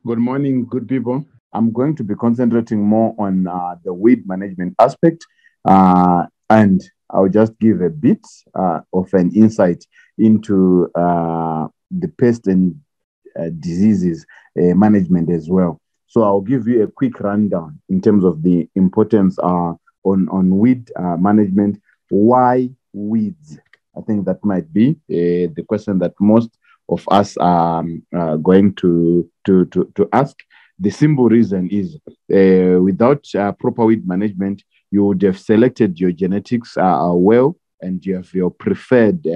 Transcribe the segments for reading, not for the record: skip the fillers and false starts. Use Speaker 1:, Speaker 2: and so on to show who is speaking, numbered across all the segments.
Speaker 1: Good morning, good people. I'm going to be concentrating more on the weed management aspect, and I'll just give a bit of an insight into the pest and diseases management as well. So I'll give you a quick rundown in terms of the importance on weed management. Why weeds? I think that might be the question that most of us are going to ask. The simple reason is without proper weed management, you would have selected your genetics well, and you have your preferred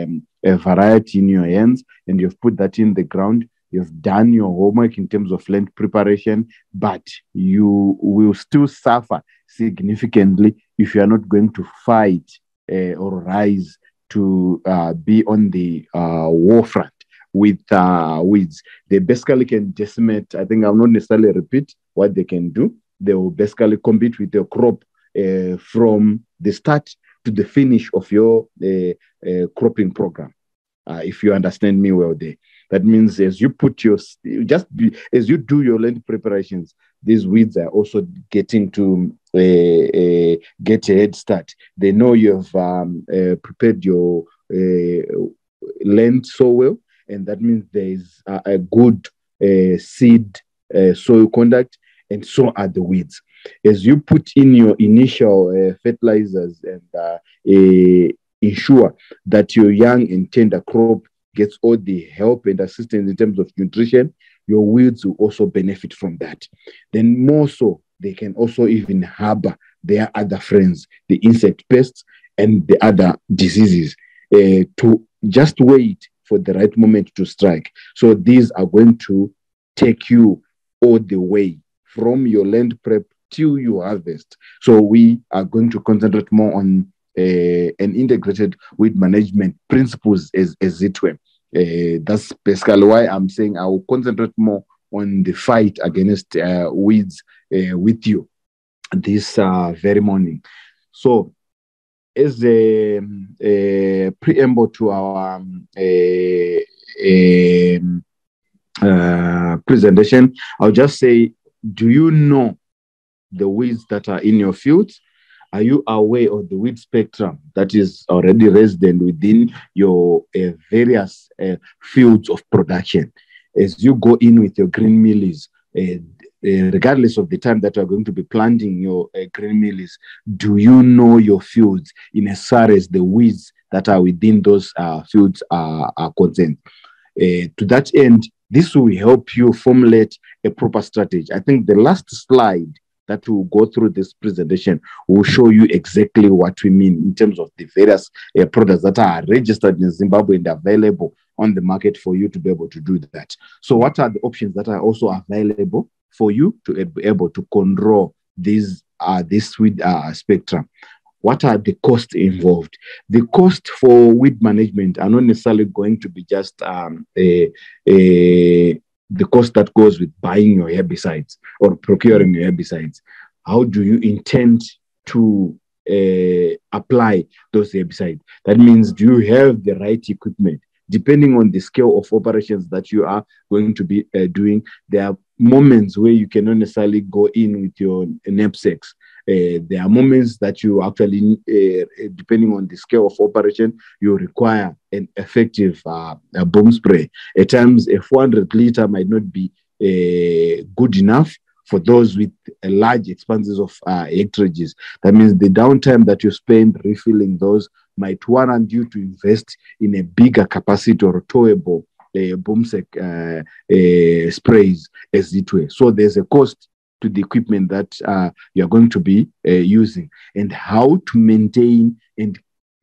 Speaker 1: variety in your hands, and you've put that in the ground. You've done your homework in terms of land preparation, but you will still suffer significantly if you are not going to fight or rise to be on the war front with weeds. They basically can decimate. I think I'll not necessarily repeat what they can do. They will basically compete with your crop from the start to the finish of your cropping program. If you understand me well there. That means as you put your, as you do your land preparations, these weeds are also getting to get a head start. They know you've prepared your land so well, and that means there's a good seed soil contact, and so are the weeds. As you put in your initial fertilizers and ensure that your young and tender crop gets all the help and assistance in terms of nutrition, your weeds will also benefit from that. Then more so, they can also even harbor their other friends, the insect pests and the other diseases, to just wait for the right moment to strike. So these are going to take you all the way from your land prep till you harvest. So we are going to concentrate more on an integrated weed management principles as it were. That's basically why I'm saying I will concentrate more on the fight against weeds with you this very morning. So as a preamble to our presentation, I'll just say, do you know the weeds that are in your fields? Are you aware of the weed spectrum that is already resident within your various fields of production? As you go in with your green mealies, regardless of the time that you are going to be planting your green mealies, do you know your fields in as far as the weeds that are within those fields are concerned? To that end, this will help you formulate a proper strategy. I think the last slide that will go through this presentation will show you exactly what we mean in terms of the various products that are registered in Zimbabwe and available on the market for you to be able to do that. So what are the options that are also available for you to be able to control this weed spectrum? What are the costs involved? The cost for weed management are not necessarily going to be just the cost that goes with buying your herbicides or procuring your herbicides. How do you intend to apply those herbicides? That means, do you have the right equipment? Depending on the scale of operations that you are going to be doing, there are moments where you cannot necessarily go in with your knapsacks. There are moments that you actually, depending on the scale of operation, you require an effective boom spray. At times, a 400-liter might not be good enough for those with large expanses of acreages. That means the downtime that you spend refilling those might warrant you to invest in a bigger capacity or towable boomsack sprays, as it were. So there's a cost to the equipment that you're going to be using, and how to maintain and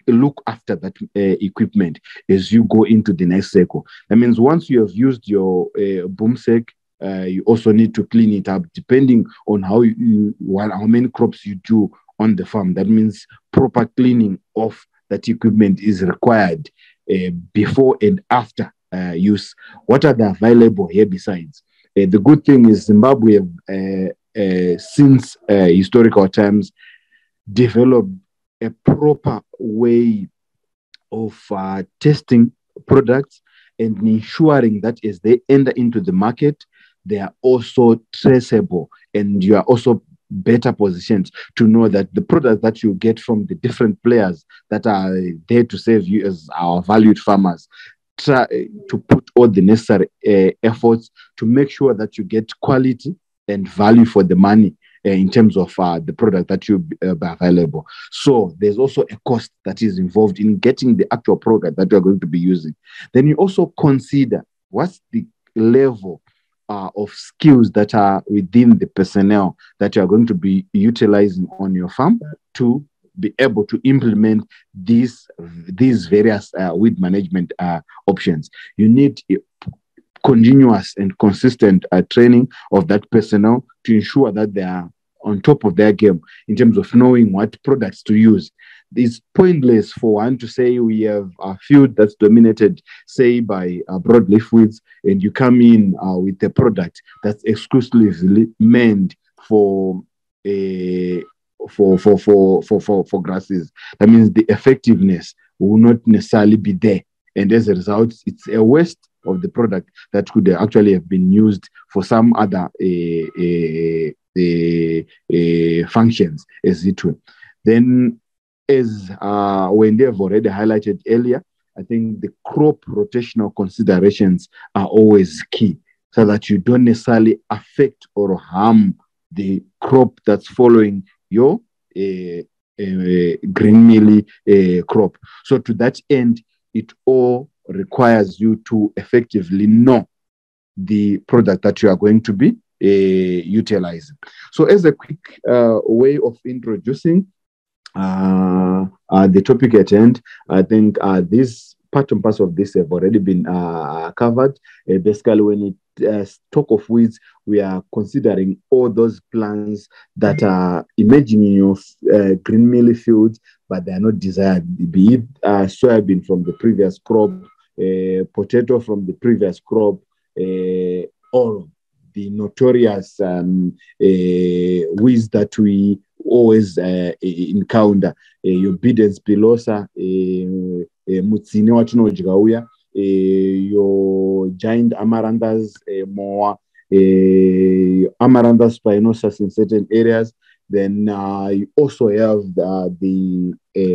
Speaker 1: look after that equipment as you go into the next cycle. That means once you have used your boomsack, you also need to clean it up depending on how many crops you do on the farm. That means proper cleaning of that equipment is required before and after use. What are the available herbicides? The good thing is Zimbabwe, since historical times, developed a proper way of testing products and ensuring that as they enter into the market, they are also traceable, and you are also better positioned to know that the product that you get from the different players that are there to serve you as our valued farmers, try to put all the necessary efforts to make sure that you get quality and value for the money in terms of the product that you be available. So there's also a cost that is involved in getting the actual product that you're going to be using. Then you also consider what's the level of skills that are within the personnel that you are going to be utilizing on your farm to be able to implement these various weed management options. You need continuous and consistent training of that personnel to ensure that they are on top of their game in terms of knowing what products to use. It's pointless for one to say we have a field that's dominated, say, by broadleaf weeds, and you come in with a product that's exclusively meant for grasses. That means the effectiveness will not necessarily be there, and as a result, it's a waste of the product that could actually have been used for some other functions, as it were. Then, as Wendy have already highlighted earlier, I think the crop rotational considerations are always key, so that you don't necessarily affect or harm the crop that's following your green mealie crop. So to that end, it all requires you to effectively know the product that you are going to be utilizing. So as a quick way of introducing the topic at hand, I think this part and parcel of this have already been covered. Basically, when it talk of weeds, we are considering all those plants that are emerging in your green mealie fields, but they are not desired, be it soybean from the previous crop, potato from the previous crop, or the notorious weeds that we always encounter, your Bidens pilosa, mutsine watinodya uya, your giant amaranthus, more amaranthus spinosus in certain areas. Then you also have the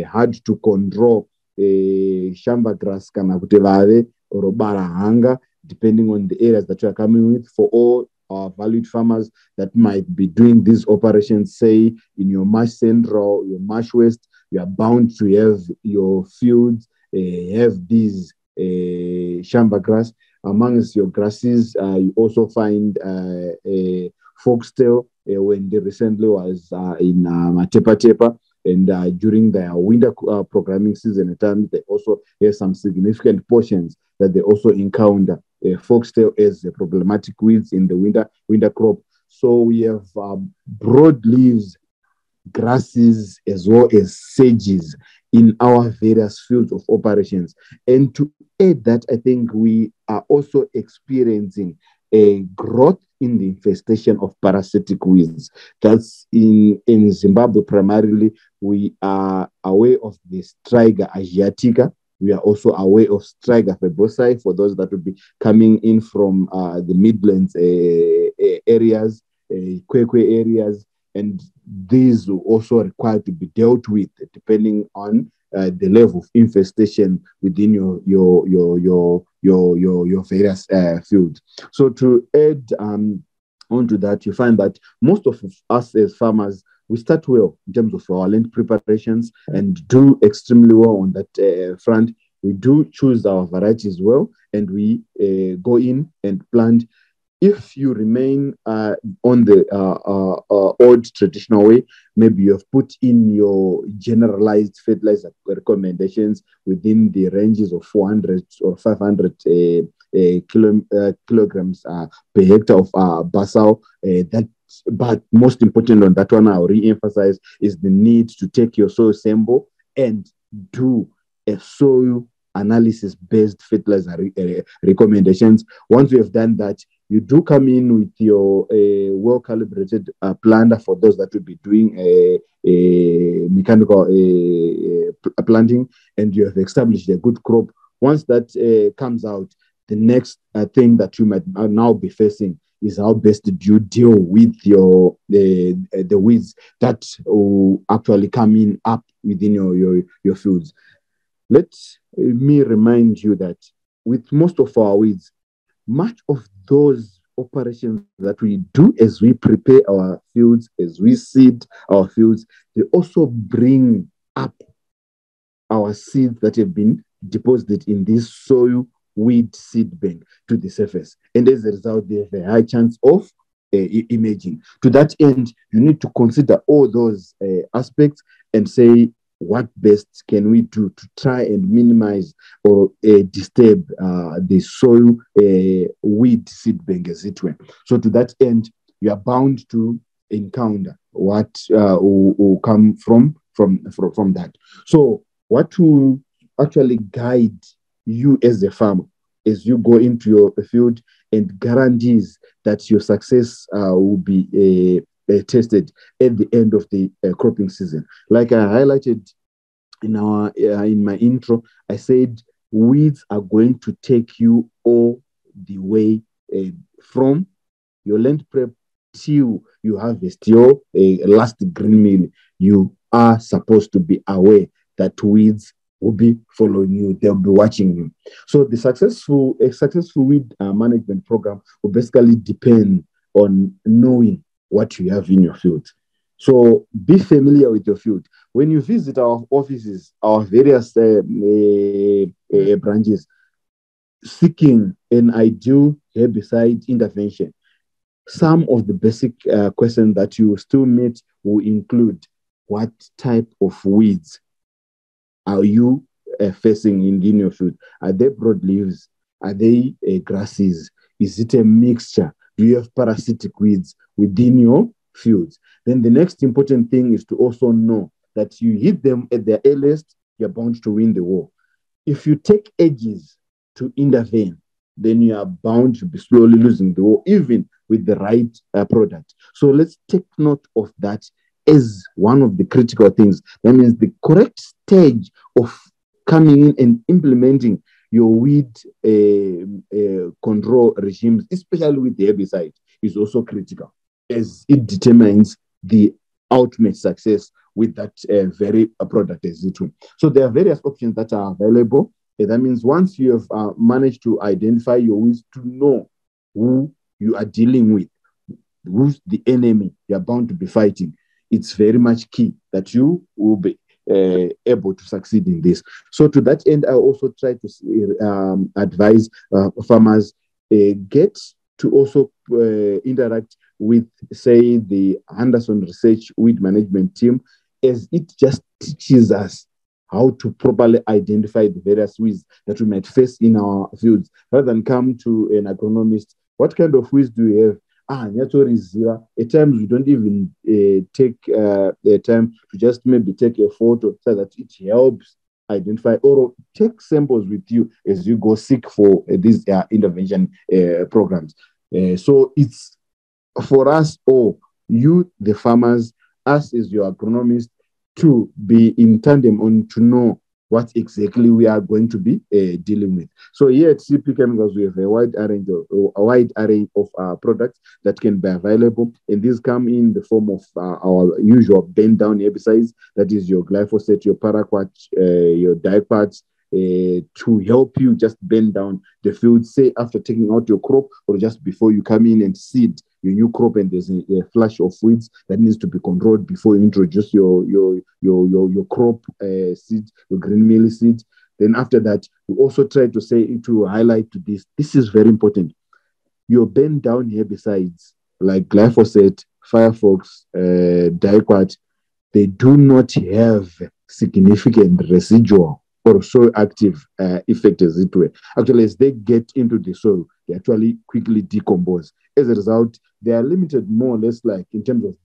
Speaker 1: hard to control shamba grass kana kuti vave or barahanga, depending on the areas that you are coming with. For all our valued farmers that might be doing these operations, say in your Marsh Central, your Marsh West, you are bound to have your fields have these shamba grass. Amongst your grasses, you also find foxtail, when they recently was in Matepa Tepa, and during their winter programming season at times, they also have some significant portions that they also encounter foxtail as a problematic weeds in the winter crop. So we have broad leaves, grasses, as well as sedges in our various fields of operations. And to add that, I think we are also experiencing a growth in the infestation of parasitic weeds. That's in Zimbabwe primarily. We are aware of the Striga asiatica. We are also aware of Striga fibrosi for those that will be coming in from the Midlands areas, Kwekwe areas, and these will also require to be dealt with depending on the level of infestation within your various fields. So to add onto that, you find that most of us as farmers, we start well in terms of our land preparations and do extremely well on that front. We do choose our varieties well, and we go in and plant. If you remain on the old traditional way, maybe you have put in your generalized fertilizer recommendations within the ranges of 400 or 500 kilograms per hectare of basal. But most important on that one, I'll re-emphasize, is the need to take your soil sample and do a soil analysis-based fertilizer recommendations. Once you have done that, you do come in with your well-calibrated planter for those that will be doing mechanical planting, and you have established a good crop. Once that comes out, the next thing that you might now be facing is how best do you deal with your the weeds that will actually come in up within your fields. Let me remind you that with most of our weeds, much of those operations that we do as we prepare our fields, as we seed our fields, they also bring up our seeds that have been deposited in this soil weed seed bank to the surface. And as a result, they have a high chance of emerging. To that end, you need to consider all those aspects and say, what best can we do to try and minimize or disturb the soil weed seed bank, as it were. So to that end, you are bound to encounter what will come from that. So what will actually guide you as a farmer as you go into your field and guarantees that your success will be tested at the end of the cropping season. Like I highlighted in my intro, I said weeds are going to take you all the way from your land prep till you harvest your last green meal. You are supposed to be aware that weeds will be following you. They'll be watching you. So the successful weed management program will basically depend on knowing what you have in your field. So be familiar with your field. When you visit our offices, our various branches, seeking an ideal herbicide intervention, some of the basic questions that you still meet will include: what type of weeds are you facing in your field? Are they broadleaves? Are they grasses? Is it a mixture? Do you have parasitic weeds within your fields? Then the next important thing is to also know that you hit them at their earliest, you're bound to win the war. If you take ages to intervene, then you are bound to be slowly losing the war, even with the right product. So let's take note of that as one of the critical things. That means the correct stage of coming in and implementing your weed control regimes, especially with the herbicide, is also critical, as it determines the ultimate success with that very product as it will. So there are various options that are available. That means once you have managed to identify your weeds, to know who you are dealing with, who's the enemy you're bound to be fighting, it's very much key that you will be able to succeed in this. So to that end, I also try to advise farmers get to also interact with, say, the Anderson Research Weed Management Team, as it just teaches us how to properly identify the various weeds that we might face in our fields, rather than come to an agronomist. What kind of weeds do we have? At times we don't even take the time to just maybe take a photo so that it helps identify, or take samples with you as you go seek for these intervention programs. So it's for us, or you, the farmers, us as your agronomist, to be in tandem on to know what exactly we are going to be dealing with. So here at CP Chemicals, we have a wide array of products that can be available, and these come in the form of our usual bend down herbicides, that is your glyphosate, your paraquat, your diquats, to help you just bend down the field, say after taking out your crop, or just before you come in and seed your new crop, and there's a flash of weeds that needs to be controlled before you introduce your crop seed, your green mealie seed. Then after that, we also try to highlight to this. This is very important. Your bend down herbicides like glyphosate, firefox, diquat, they do not have significant residual or soil active effect, as it were. Actually, as they get into the soil, they actually quickly decompose. As a result, they are limited more or less, like in terms of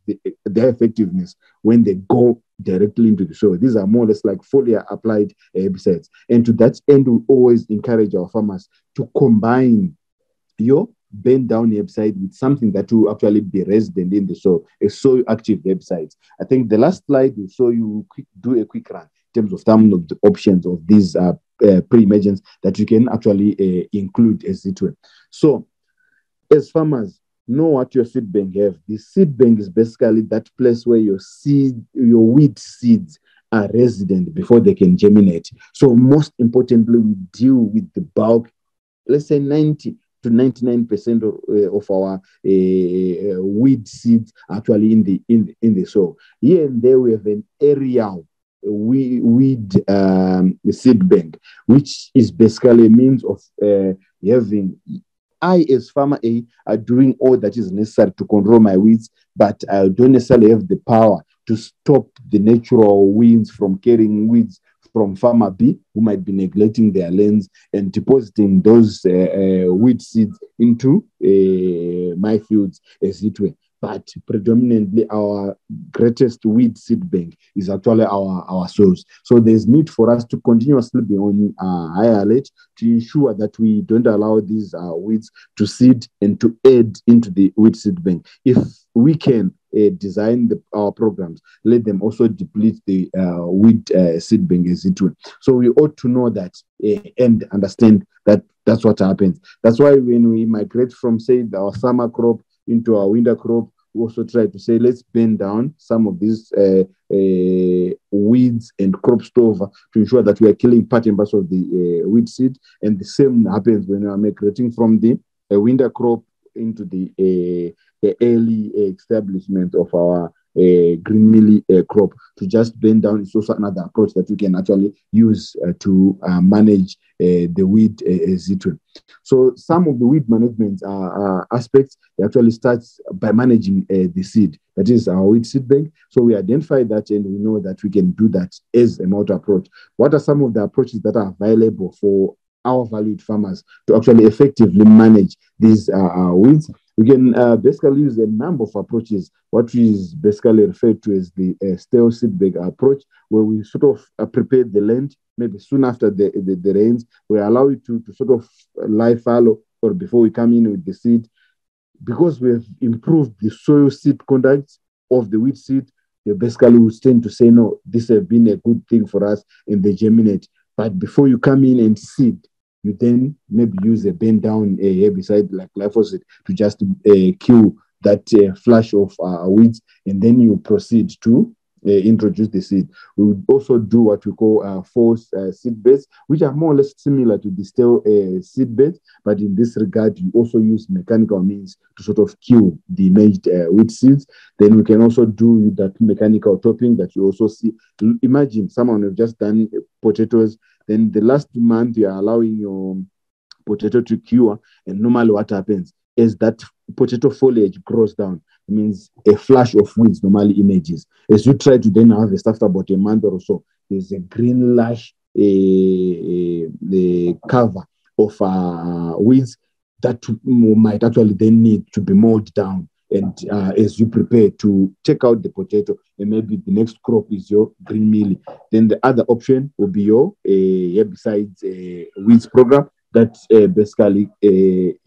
Speaker 1: their effectiveness when they go directly into the soil. These are more or less like foliar applied herbicides. And to that end, we always encourage our farmers to combine your bend down herbicide with something that will actually be resident in the soil, a soil active herbicide. I think the last slide will show you do a quick run in terms of some of the options of these pre-emergence that you can actually include, as it were. So as farmers, know what your seed bank have. The seed bank is basically that place where your wheat seeds are resident before they can germinate. So most importantly, we deal with the bulk, let's say 90 to 99% of our weed seeds actually in the soil. Here and there we have an aerial weed seed bank, which is basically a means of having, I, as farmer A, are doing all that is necessary to control my weeds, but I don't necessarily have the power to stop the natural winds from carrying weeds from farmer B, who might be neglecting their lands and depositing those weed seeds into my fields, as it were. But predominantly, our greatest weed seed bank is actually our soils. So there's need for us to continuously be on high alert to ensure that we don't allow these weeds to seed and to add into the weed seed bank. If we can design our programs, let them also deplete the weed seed bank, as it will. So we ought to know that and understand that that's what happens. That's why when we migrate from, say, our summer crop into our winter crop, we also try to say, let's bend down some of these weeds and crop stover to ensure that we are killing part and parcel of the weed seed. And the same happens when we are migrating from the winter crop into the early establishment of our green mealie crop. To just bend down is also another approach that we can actually use to manage the weed as it will. So some of the weed management aspects actually starts by managing the seed. That is our weed seed bank. So we identify that and we know that we can do that as a multi approach. What are some of the approaches that are available for our valued farmers to actually effectively manage these weeds? We can basically use a number of approaches, what is basically referred to as the stale seed bank approach, where we sort of prepare the land, maybe soon after the rains. We allow it to sort of lie fallow or before we come in with the seed. Because we have improved the soil seed conduct of the wheat seed, they basically will tend to say, no, this has been a good thing for us, and they germinate. But before you come in and seed, you then maybe use a bend down herbicide like glyphosate to just kill that flash of weeds, and then you proceed to introduce the seed. We would also do what we call false seed beds, which are more or less similar to the stale seed beds, but in this regard, you also use mechanical means to sort of kill the imaged wheat seeds. Then we can also do that mechanical topping that you also see. Imagine someone who just done potatoes, then the last month you are allowing your potato to cure, and normally what happens is that potato foliage grows down. It means a flash of weeds normally emerges. As you try to then harvest after about a month or so, there's a green lash, the cover of weeds that might actually then need to be mowed down. And as you prepare to take out the potato, and maybe the next crop is your green mealie, then the other option will be your herbicides weeds program that basically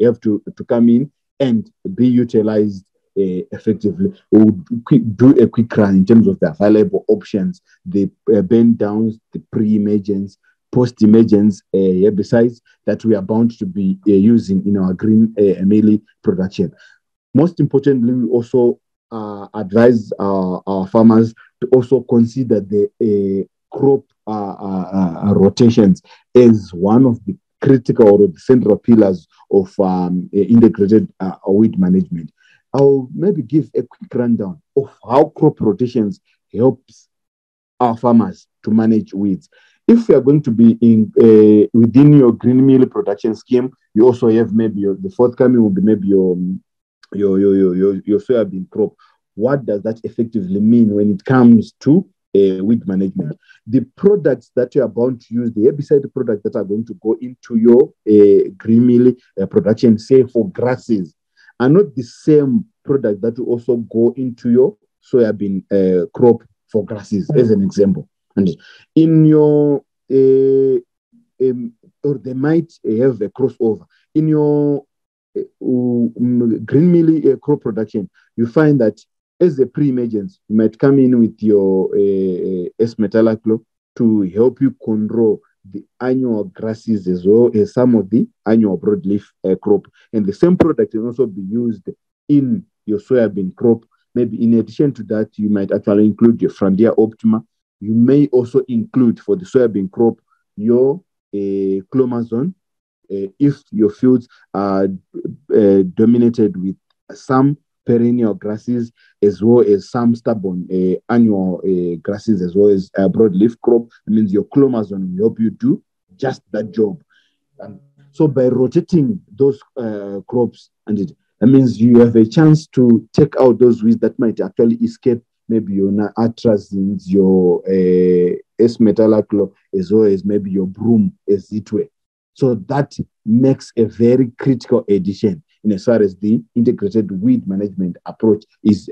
Speaker 1: have to come in and be utilized effectively. We'll do a quick run in terms of the available options, the bend downs, the pre-emergence, post-emergence herbicides that we are bound to be using in our green mealie production. Most importantly, we also advise our farmers to also consider the crop rotations as one of the critical or the central pillars of integrated weed management. I'll maybe give a quick rundown of how crop rotations helps our farmers to manage weeds. If you are going to be in within your green mealie production scheme, you also have maybe the forthcoming will be maybe your soybean crop. What does that effectively mean when it comes to weed management? The products that you are bound to use, the herbicide products that are going to go into your green mealie production, say for grasses, are not the same product that will also go into your soybean crop for grasses, as an example. And in your, or they might have a crossover. In your green mealie crop production, you find that as a pre-emergence, you might come in with your S-metolachlor to help you control the annual grasses as well as some of the annual broadleaf crop. And the same product can also be used in your soybean crop. Maybe in addition to that, you might actually include your Frontier Optima. You may also include for the soybean crop your clomazone if your fields are dominated with some perennial grasses as well as some stubborn annual grasses as well as broadleaf crop. That means your clomazone will help you do just that job. And so by rotating those crops, and that means you have a chance to take out those weeds that might actually escape maybe your atrazines, your S-metolachlor, as well as maybe your broom, as it were. So that makes a very critical addition in as far as the integrated weed management approach is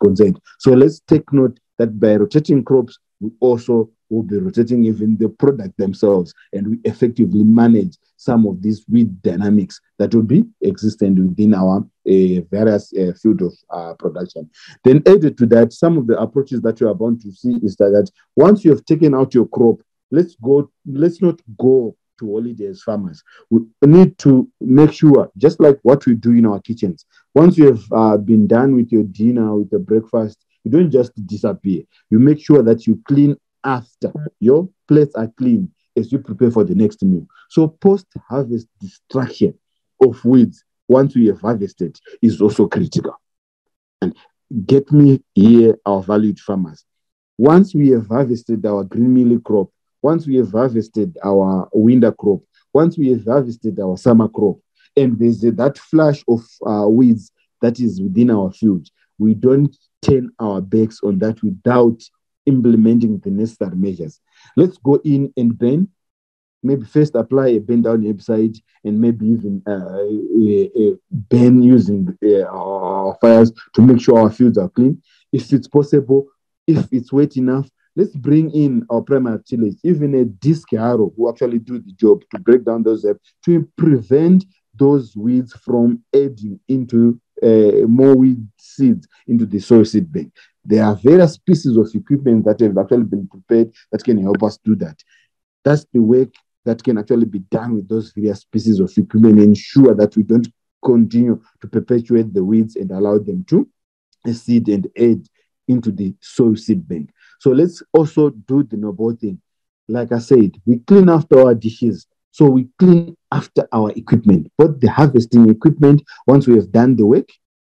Speaker 1: concerned. So let's take note that by rotating crops, we also will be rotating even the product themselves, and we effectively manage some of these weed dynamics that will be existent within our various field of production. Then added to that, some of the approaches that you are bound to see is that once you have taken out your crop, let's not go to holiday as farmers. We need to make sure, just like what we do in our kitchens, once you have been done with your dinner, with your breakfast, you don't just disappear. You make sure that you clean after. Your plates are clean as you prepare for the next meal. So post-harvest destruction of weeds, once we have harvested, is also critical. And get me here, our valued farmers. Once we have harvested our green mealie crop, once we have harvested our winter crop, once we have harvested our summer crop, and there's that flash of weeds that is within our field, we don't turn our backs on that without implementing the necessary measures. Let's go in and burn. Maybe first apply a burn down herbicide, and maybe even burn using our fires to make sure our fields are clean. If it's possible, if it's wet enough, let's bring in our primary tillage, even a disc harrow who actually do the job to break down those herbs, to prevent those weeds from adding into more weed seeds into the soil seed bank. There are various pieces of equipment that have actually been prepared that can help us do that. That's the work that can actually be done with those various pieces of equipment, ensure that we don't continue to perpetuate the weeds and allow them to seed and aid into the soil seed bank. So let's also do the noble thing. Like I said, we clean after our dishes. So we clean after our equipment, both the harvesting equipment once we have done the work,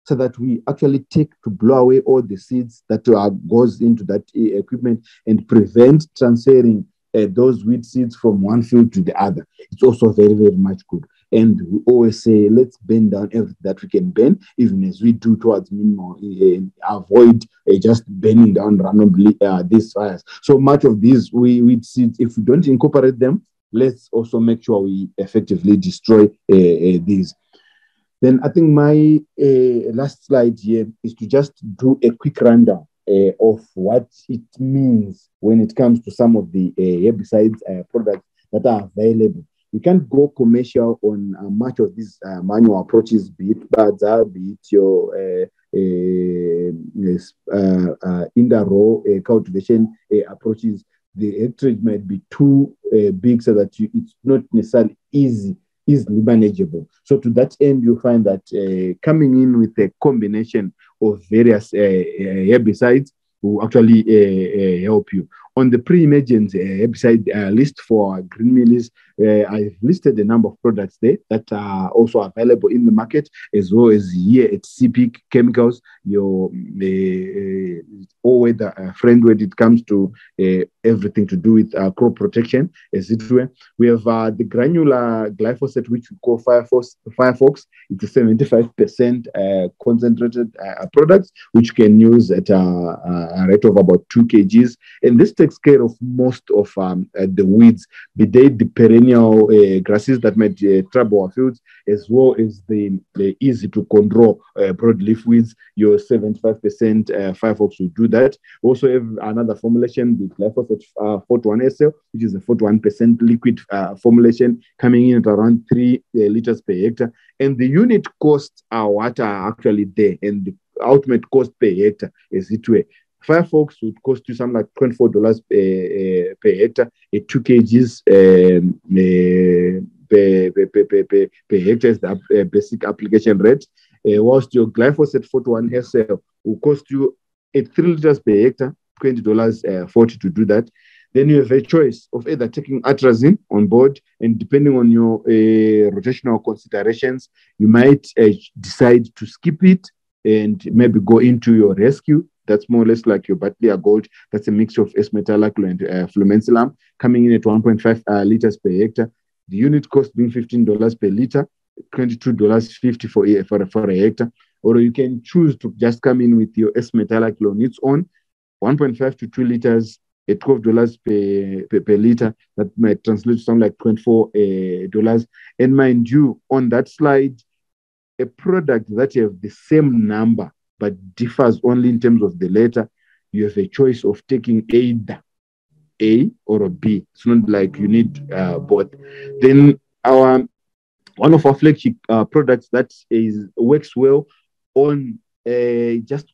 Speaker 1: so that we actually take to blow away all the seeds that goes into that equipment and prevent transferring those weed seeds from one field to the other. It's also very, very much good. And we always say, let's burn down everything that we can burn, even as we do towards minimal, avoid just burning down randomly these fires. So much of these weed seeds, if we don't incorporate them, let's also make sure we effectively destroy these. Then I think my last slide here is to just do a quick rundown of what it means when it comes to some of the herbicides products that are available. We can't go commercial on much of these manual approaches, be it Badza, be it your in-the-row cultivation approaches. The hectarage might be too big so that it's not necessarily easily manageable. So to that end, you find that coming in with a combination of various herbicides will actually help you. On the pre-emergence herbicide list for Green Maize, I've listed a number of products there that are also available in the market, as well as here at CP Chemicals, your all-weather friend when it comes to everything to do with crop protection, as it were. We have the granular glyphosate, which we call Firefox. It's a 75% concentrated product, which can use at a rate of about 2 kgs. And this takes care of most of the weeds, be they the perennial grasses that might trouble our fields, as well as the easy to control broadleaf weeds. Your 75% Firefox will do that. Also have another formulation, the glyphosate 41SL, which is a 41% liquid formulation coming in at around 3 liters per hectare. And the unit costs are what are actually there, and the ultimate cost per hectare, as it were. Firefox would cost you something like $24 per hectare, a 2 kgs per hectare is the basic application rate. Whilst your glyphosate 41 SL will cost you at 3 liters per hectare, $20.40 to do that. Then you have a choice of either taking atrazine on board, and depending on your rotational considerations, you might decide to skip it and maybe go into your rescue. That's more or less like your Battleya Gold. That's a mixture of S-metolachlor and flumensilam, coming in at 1.5 liters per hectare. The unit cost being $15 per liter, $22.50 for a hectare. Or you can choose to just come in with your S-metolachlor on its own, 1.5 to 2 liters at $12 per liter. That might translate to something like $24. And mind you, on that slide, a product that you have the same number but differs only in terms of the letter, you have a choice of taking either A or a B. It's not like you need both. Then one of our flagship products that works well on just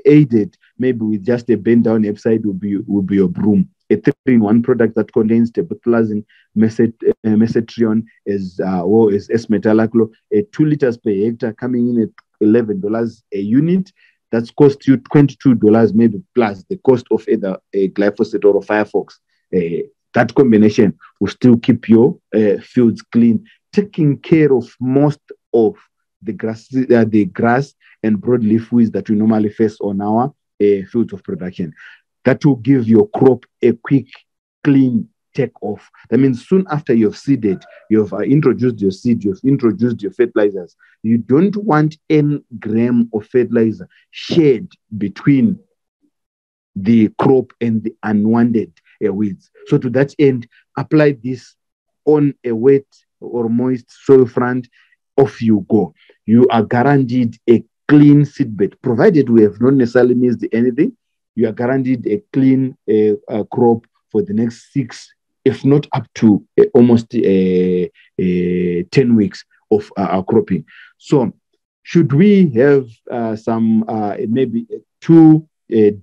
Speaker 1: aided maybe with just a bend down website will be your broom. A 3-in-1 product that contains tebutlazine, mesetrione, as well as S-metolachlor, 2 liters per hectare, coming in at $11 a unit. That's cost you $22 maybe plus the cost of either a glyphosate or a Firefox. That combination will still keep your fields clean, taking care of most of the grass and broadleaf weeds that we normally face on our fields of production. That will give your crop a quick, clean take off. That means soon after you've seeded, you've introduced your seed, you've introduced your fertilizers. You don't want any gram of fertilizer shared between the crop and the unwanted weeds. So to that end, apply this on a wet or moist soil front. Off you go. You are guaranteed a clean seedbed, provided we have not necessarily missed anything. You are guaranteed a clean crop for the next 6, if not up to almost 10 weeks of our cropping. So should we have some maybe too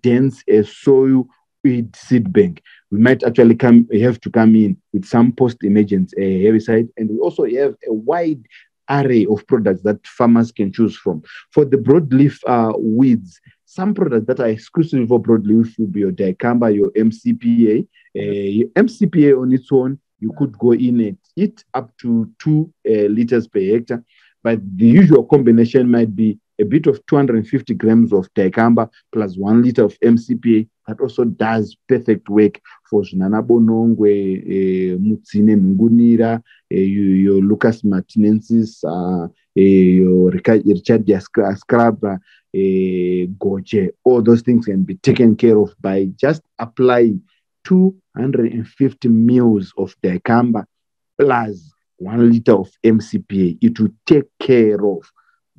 Speaker 1: dense soil weed seed bank, we might actually have to come in with some post-emergence herbicide, and we also have a wide array of products that farmers can choose from. For the broadleaf weeds, some products that are exclusive for broadleaf will be your dicamba, your MCPA. Your MCPA on its own, you could go in at it up to 2 liters per hectare, but the usual combination might be a bit of 250 grams of dicamba plus 1 liter of MCPA. That also does perfect work for Nanabonongwe, Mutsine Ngunira, your Lucas Martinensis, your Richardia Scrabra, Goje. All those things can be taken care of by just applying 250 mils of dicamba plus 1 liter of MCPA. It will take care of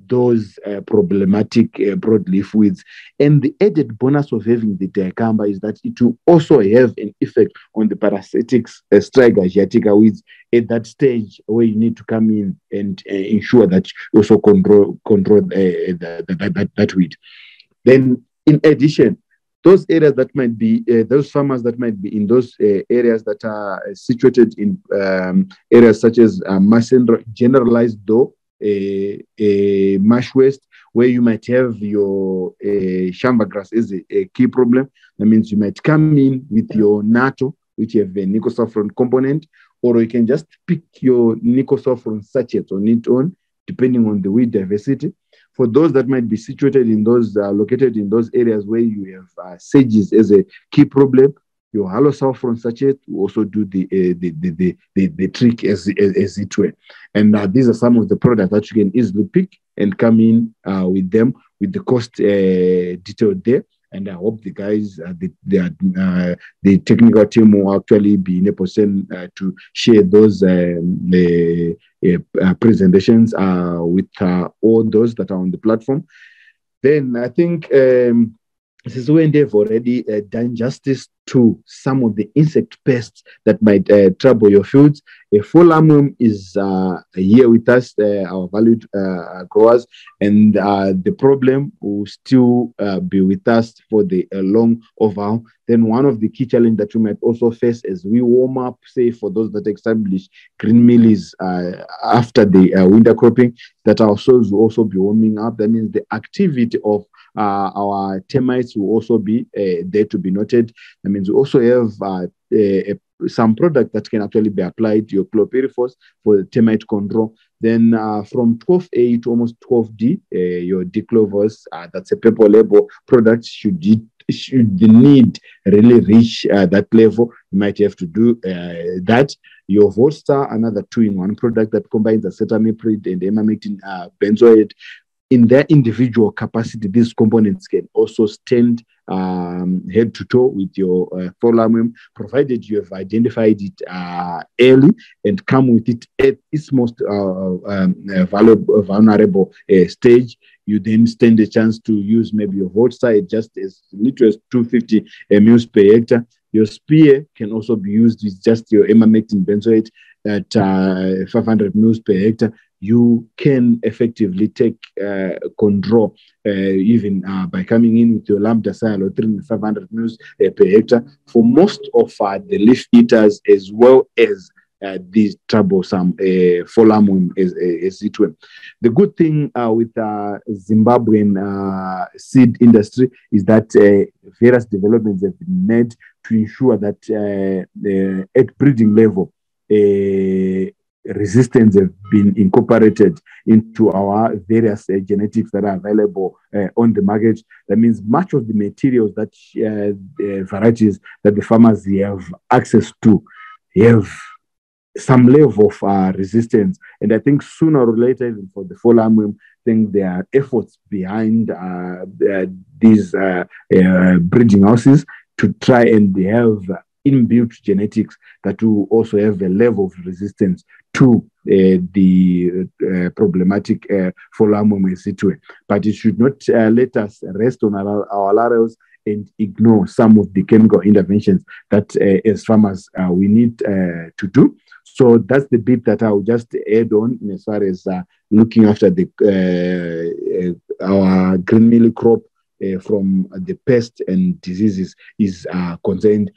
Speaker 1: those problematic broadleaf weeds. And the added bonus of having the dicamba is that it will also have an effect on the parasitic striga asiatica weeds at that stage where you need to come in and ensure that you also control that weed. Then, in addition, those areas that might be, those farmers that might be in those areas that are situated in areas such as generalized though, marsh waste, where you might have your shamba grass as a key problem. That means you might come in with your natto, which have a nicosulfuron component, or you can just pick your nicosulfuron sachet on its own, depending on the weed diversity. For those that might be situated in those, located in those areas where you have sedges as a key problem, your halosulfuron sachet will also do the trick as it were. And these are some of the products that you can easily pick and come in with them, with the cost detailed there. And I hope the guys, the technical team will actually be in a position to share those presentations with all those that are on the platform. Then I think this is when they've already done justice to some of the insect pests that might trouble your fields. Fall armyworm is here with us, our valued growers, and the problem will still be with us for the long overall. Then one of the key challenges that we might also face as we warm up, say for those that establish green mealies after the winter cropping, that our soils will also be warming up. That means the activity of our termites will also be there to be noted. That means we also have some product that can actually be applied to your chlorpyrifos for the termite control. Then from 12A to almost 12D, your diclovers, that's a purple label product, should the need really reach that level, you might have to do that. Your Volstar, another 2-in-1 product that combines acetamiprid and emamectin benzoate. In their individual capacity, these components can also stand head to toe with your fall armyworm, provided you have identified it early and come with it at its most vulnerable stage. You then stand a chance to use maybe your Volstar at just as little as 250 ml per hectare. Your spear can also be used with just your emamectin benzoate at 500 ml per hectare. You can effectively take control even by coming in with your lambda or 500 ml per hectare for most of the leaf eaters, as well as these troublesome fall armyworm as it were. The good thing with Zimbabwean seed industry is that various developments have been made to ensure that at breeding level, resistance have been incorporated into our various genetics that are available on the market. That means much of the materials that varieties that the farmers have access to have some level of resistance. And I think sooner or later, even for the fall armyworm, I think there are efforts behind these breeding houses to try and have inbuilt genetics that will also have a level of resistance to the problematic fall armyworm situation. But it should not let us rest on our laurels and ignore some of the chemical interventions that as farmers we need to do. So that's the bit that I'll just add on in as far as looking after the our green mealie crop from the pests and diseases is concerned.